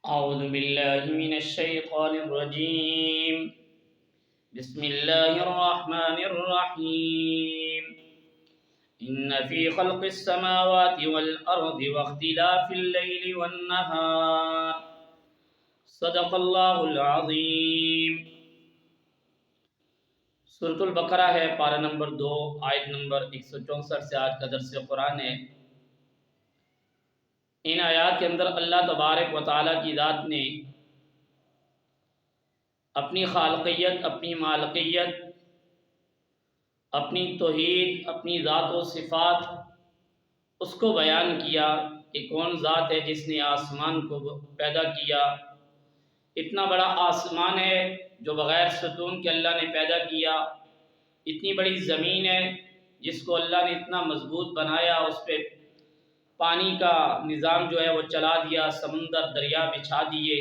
أعوذ بالله من الشيطان الرجيم. بسم الله الرحمن الرحيم. إن في خلق السماوات والأرض واختلاف الليل والنهار صدق الله العظيم. سورۃ البقرہ ہے، پارہ نمبر 2، آیت نمبر 164 سے آج کا درس قرآن ہے۔ ان آیات کے اندر اللہ تبارک و تعالیٰ کی ذات نے اپنی خالقیت، اپنی مالکیت، اپنی توحید، اپنی ذات و صفات اس کو بیان کیا کہ کون ذات ہے جس نے آسمان کو پیدا کیا۔ اتنا بڑا آسمان ہے جو بغیر ستون کے اللہ نے پیدا کیا۔ اتنی بڑی زمین ہے جس کو اللہ نے اتنا مضبوط بنایا، اس پہ پانی کا نظام جو ہے وہ چلا دیا، سمندر دریا بچھا دیے۔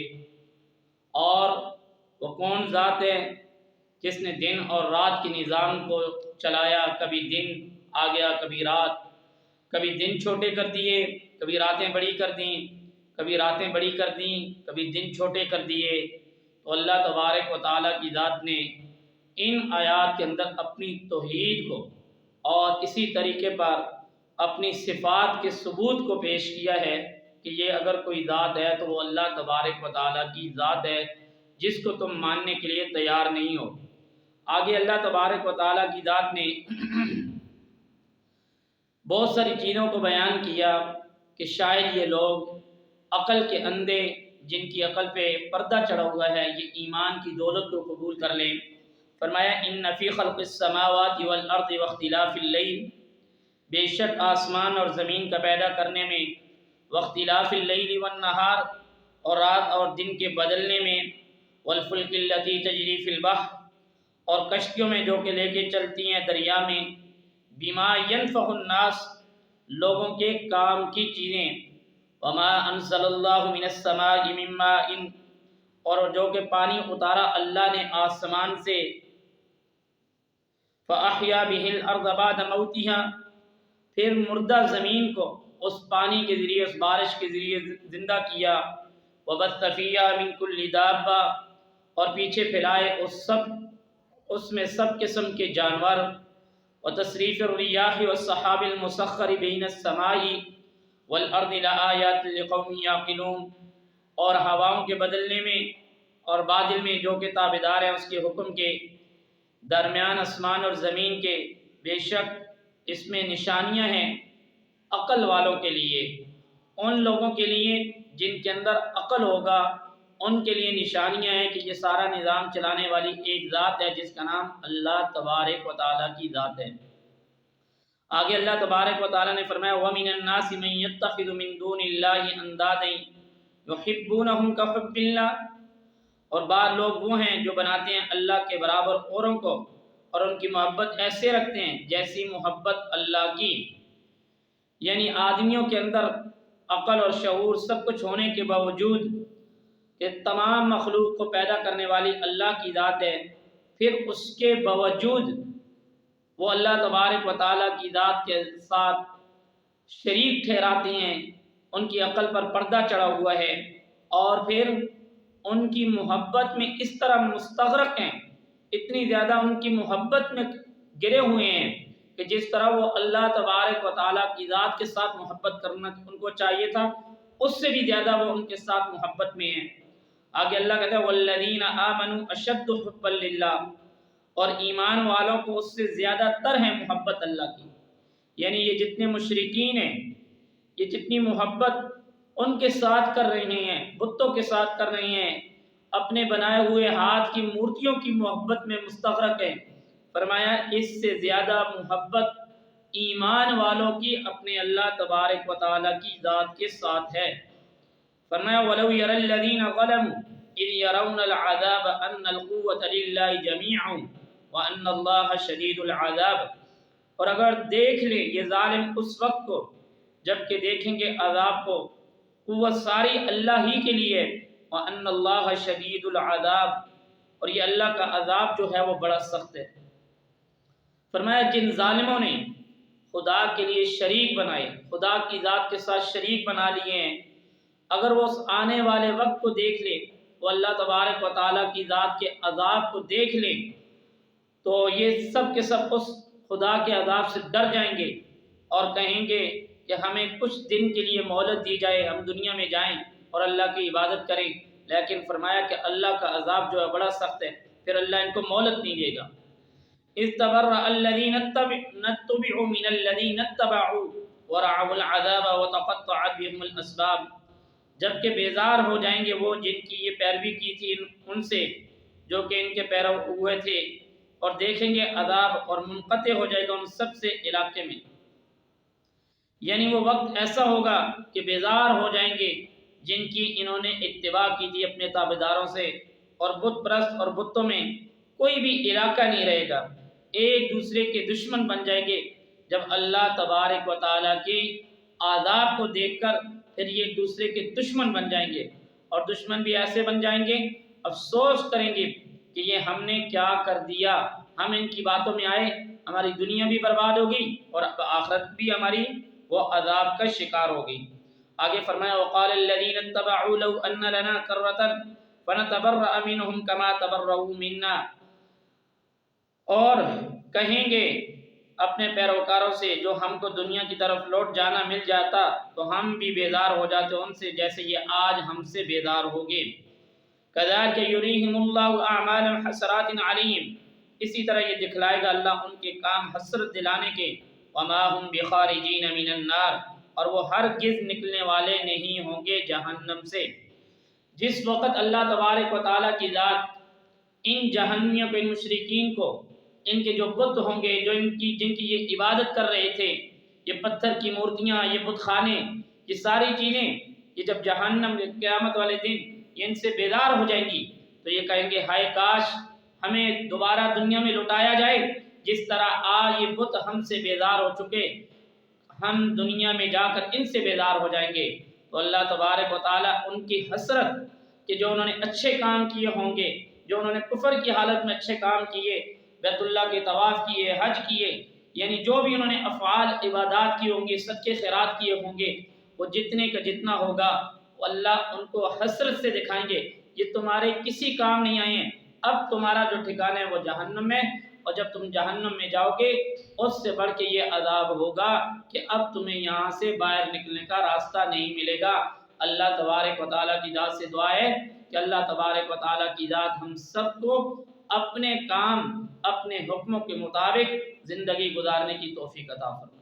اور وہ کون ذات ہے جس نے دن اور رات کے نظام کو چلایا، کبھی دن آ گیا، کبھی رات، کبھی دن چھوٹے کر دیے، کبھی راتیں بڑی کر دیں، کبھی راتیں بڑی کر دیں، کبھی دن چھوٹے کر دیے۔ تو اللہ تبارک و تعالیٰ کی ذات نے ان آیات کے اندر اپنی توحید کو اور اسی طریقے پر اپنی صفات کے ثبوت کو پیش کیا ہے کہ یہ اگر کوئی ذات ہے تو وہ اللہ تبارک و تعالیٰ کی ذات ہے جس کو تم ماننے کے لیے تیار نہیں ہو۔ آگے اللہ تبارک و تعالیٰ کی ذات نے بہت ساری چیزوں کو بیان کیا کہ شاید یہ لوگ عقل کے اندھے، جن کی عقل پہ پردہ چڑھا ہوا ہے، یہ ایمان کی دولت کو قبول کر لیں۔ فرمایا ان فی خلق السماوات والارض واختلاف اللیل، بے شک آسمان اور زمین کا پیدا کرنے میں، واختلاف اللیل والنہار، اور رات اور دن کے بدلنے میں، والفلک التی تجری فی البحر، اور کشتیوں میں جو کہ لے کے چلتی ہیں دریا میں، بما ینفع الناس، لوگوں کے کام کی چیزیں، وما انزل اللہ من السماء من ماء، اور جو کہ پانی اتارا اللہ نے آسمان سے، فاحیا بہ الارض بعد موتها، پھر مردہ زمین کو اس پانی کے ذریعے، اس بارش کے ذریعے زندہ کیا، وبث فیہا من کل دابہ، اور پیچھے پھیلائے اس میں سب قسم کے جانور، وتصریف الریاح والسحاب المسخر بین السماء والارض لآیات لقوم یعقلون، اور ہواؤں کے بدلنے میں اور بادل میں جو کہ تابعدار ہیں اس کے حکم کے، درمیان آسمان اور زمین کے، بے شک اس میں نشانیاں ہیں عقل والوں کے لیے، ان لوگوں کے لیے جن کے اندر عقل ہوگا، ان کے لیے نشانیاں ہیں کہ یہ سارا نظام چلانے والی ایک ذات ہے جس کا نام اللہ تبارک و تعالیٰ کی ذات ہے۔ آگے اللہ تبارک و تعالیٰ نے فرمایا وَمِنَ النَّاسِ مَن يَتَّخِذُ مِن دُونِ اللَّهِ أَندَادًا يُحِبُّونَهُمْ كَحُبِّ اللَّهِ، اور بعض لوگ وہ ہیں جو بناتے ہیں اللہ کے برابر اوروں کو، اور ان کی محبت ایسے رکھتے ہیں جیسی محبت اللہ کی۔ یعنی آدمیوں کے اندر عقل اور شعور سب کچھ ہونے کے باوجود کہ تمام مخلوق کو پیدا کرنے والی اللہ کی ذات ہے، پھر اس کے باوجود وہ اللہ تبارک و تعالیٰ کی ذات کے ساتھ شریک ٹھہراتے ہیں، ان کی عقل پر پردہ چڑھا ہوا ہے، اور پھر ان کی محبت میں اس طرح مستغرق ہیں، اتنی زیادہ ان کی محبت میں گرے ہوئے ہیں کہ جس طرح وہ اللہ تبارک و تعالیٰ کی ذات کے ساتھ محبت کرنا ان کو چاہیے تھا، اس سے بھی زیادہ وہ ان کے ساتھ محبت میں ہیں۔ آگے اللہ کہتا ہے والذین آمنوا اشد حبا للہ، اور ایمان والوں کو اس سے زیادہ تر ہے محبت اللہ کی۔ یعنی یہ جتنے مشرکین ہیں، یہ جتنی محبت ان کے ساتھ کر رہے ہیں، بتوں کے ساتھ کر رہے ہیں، اپنے بنائے ہوئے ہاتھ کی مورتیوں کی محبت میں مستغرق ہیں، فرمایا اس سے زیادہ محبت ایمان والوں کی اپنے اللہ تبارک و تعالیٰ کی ذات کے ساتھ ہے۔ فرمایا وَلَوْ يَرَى الَّذِينَ ظَلَمُوا إِذْ يَرَوْنَ الْعَذَابَ أَنَّ الْقُوَّةَ لِلَّهِ جَمِيعًا وَأَنَّ اللَّهَ شَدِيدُ الْعَذَابِ، اور اگر دیکھ لیں یہ ظالم اس وقت کو جب کہ دیکھیں گے عذاب کو، قوت ساری اللہ ہی کے لیے، وَأَنَّ اللَّهَ شَدِيدُ الْعَذَابِ، اور یہ اللہ کا عذاب جو ہے وہ بڑا سخت ہے۔ فرمایا جن ظالموں نے خدا کے لیے شریک بنائے، خدا کی ذات کے ساتھ شریک بنا لیے ہیں، اگر وہ اس آنے والے وقت کو دیکھ لے، وہ اللہ تبارک و تعالیٰ کی ذات کے عذاب کو دیکھ لے، تو یہ سب کے سب اس خدا کے عذاب سے ڈر جائیں گے اور کہیں گے کہ ہمیں کچھ دن کے لیے مہلت دی جائے، ہم دنیا میں جائیں اور اللہ کی عبادت کریں۔ لیکن فرمایا کہ اللہ کا عذاب جو ہے بڑا سخت ہے، پھر اللہ ان کو مہلت نہیں دے گا۔ اذ تبرأ الذین اتبعوا من الذین اتبعوا ورعوا العذاب وتقطعت بهم الاسباب، جبکہ بیزار ہو جائیں گے وہ جن کی یہ پیروی کی تھی ان سے جو کہ ان کے پیرو ہوئے تھے، اور دیکھیں گے عذاب اور منقطع ہو جائے گا ان سب سے علاقے میں۔ یعنی وہ وقت ایسا ہوگا کہ بیزار ہو جائیں گے جن کی انہوں نے اتباع کی تھی اپنے تابعداروں سے، اور بت پرست اور بتوں میں کوئی بھی علاقہ نہیں رہے گا، ایک دوسرے کے دشمن بن جائیں گے۔ جب اللہ تبارک و تعالیٰ کی عذاب کو دیکھ کر پھر یہ ایک دوسرے کے دشمن بن جائیں گے، اور دشمن بھی ایسے بن جائیں گے، افسوس کریں گے کہ یہ ہم نے کیا کر دیا، ہم ان کی باتوں میں آئے، ہماری دنیا بھی برباد ہوگی اور آخرت بھی ہماری وہ عذاب کا شکار ہوگی۔ آگے فرمایا وقال الذين اتبعوا لو ان لنا كرة فنتبرأ منهم كما تبرؤوا منا، اور کہیں گے اپنے پیروکاروں سے جو ہم کو دنیا کی طرف لوٹ جانا مل جاتا تو ہم بھی بیدار ہو جاتے ان سے جیسے یہ آج ہم سے بیدار ہوگے۔ كذلك يريهم الله اعمالهم حسرات عليهم، اسی طرح یہ دکھلائے گا اللہ ان کے کام حسرت دلانے کے۔ وما هم بخارجین من النار، اور وہ ہرگز نکلنے والے نہیں ہوں گے جہنم سے۔ جس وقت اللہ تبارک و تعالیٰ کی ذات ان جہنمیوں کو، ان مشرکین کو، ان کے جو بت ہوں گے جو جن کی یہ عبادت کر رہے تھے، یہ پتھر کی مورتیاں، یہ بت خانے، یہ ساری چیزیں، یہ جب جہنم قیامت والے دن یہ ان سے بیدار ہو جائیں گی تو یہ کہیں گے ہائے کاش ہمیں دوبارہ دنیا میں لوٹایا جائے، جس طرح آج یہ بت ہم سے بیدار ہو چکے، ہم دنیا میں جا کر ان سے بیدار ہو جائیں گے۔ تو اللہ تبارک و تعالیٰ ان کی حسرت کہ جو انہوں نے اچھے کام کیے ہوں گے، جو انہوں نے کفر کی حالت میں اچھے کام کیے، بیت اللہ کے طواف کیے، حج کیے، یعنی جو بھی انہوں نے افعال عبادات کی ہوں گی، صدقے خیرات کیے ہوں گے، وہ جتنے کا جتنا ہوگا وہ اللہ ان کو حسرت سے دکھائیں گے، یہ تمہارے کسی کام نہیں آئے ہیں، اب تمہارا جو ٹھکانہ ہے وہ جہنم میں، اور جب تم جہنم میں جاؤ گے اس سے بڑھ کے یہ عذاب ہوگا کہ اب تمہیں یہاں سے باہر نکلنے کا راستہ نہیں ملے گا۔ اللہ تبارک و تعالیٰ کی ذات سے دعا ہے کہ اللہ تبارک و تعالیٰ کی ذات ہم سب کو اپنے کام، اپنے حکموں کے مطابق زندگی گزارنے کی توفیق عطا فرمائے۔